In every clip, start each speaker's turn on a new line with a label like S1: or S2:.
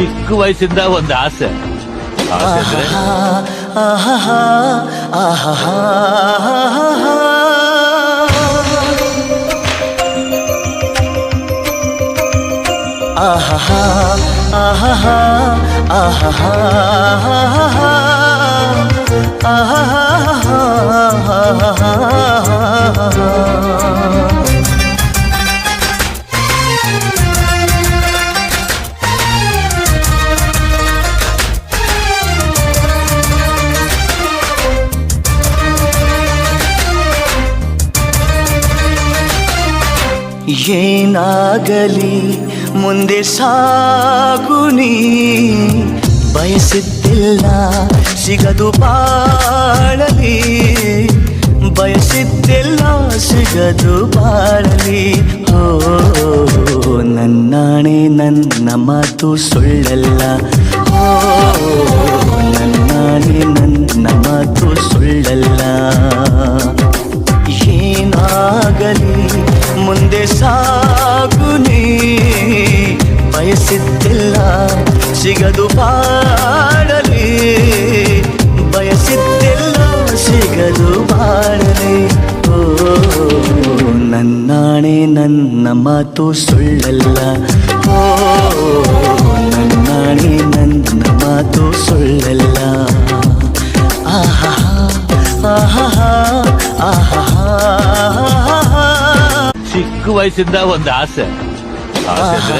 S1: ಚಿಕ್ಕ ವಯಸ್ಸಿಂದ ಒಂದು ಆಸೆ ಅಂದ್ರೆ
S2: ಏನಾಗಲಿ ಮುಂದೆ ಸಾಗುನಿ, ಬಯಸಿದ್ದಿಲ್ಲ ಸಿಗದು ಬಾಳಲಿ, ಬಯಸಿದ್ದಿಲ್ಲ ಸಿಗದು ಬಾಳಲಿ. ಓ ನನ್ನಾಣೆ ನನ್ನ ಮಾತು ಸುಳ್ಳಲ್ಲ, ಓ ನನ್ನಾಣೆ ನನ್ನ ಮಾತು ಸುಳ್ಳಲ್ಲ. ಏನಾಗಲಿ ಮುಂದೆ ಸಾಗುನಿ, ಬಯಸಿದ್ದಿಲ್ಲ ಸಿಗದು ಬಾಳಲಿ, ಬಯಸಿದ್ದಿಲ್ಲ ಸಿಗದು ಬಾಳಲಿ. ಓ ನನ್ನಾಣೆ ನನ್ನ ಮಾತು ಸುಳ್ಳಲ್ಲ, ಓ ನನ್ನಾಣೆ ನನ್ನ ಮಾತು ಸುಳ್ಳಲ್ಲ. ಆಹಾ ಆಹಾ ಆಹಾ.
S1: ಚಿಕ್ಕ ವಯಸ್ಸಿಂದ ಒಂದು ಆಸೆ ಅಂದ್ರೆ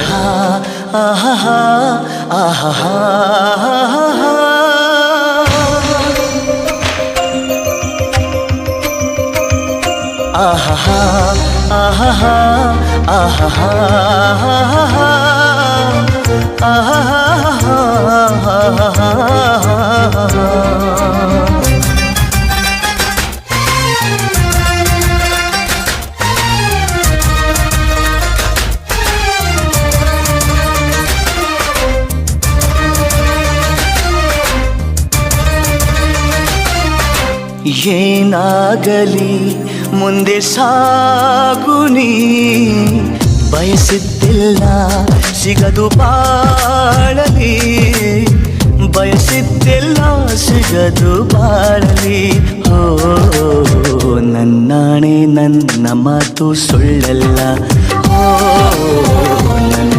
S2: ಏನಾಗಲಿ ಮುಂದೆ ಸಾಗುನಿ, ಬಯಸಿದ್ದಿಲ್ಲ ಸಿಗದು ಬಾಳಲಿ, ಬಯಸಿದ್ದಿಲ್ಲ ಸಿಗದು ಬಾಳಲಿ. ಓ ನನ್ನಾಣೆ ನನ್ನ ಮಾತು ಸುಳ್ಳಲ್ಲ, ಓ ನನ್ನ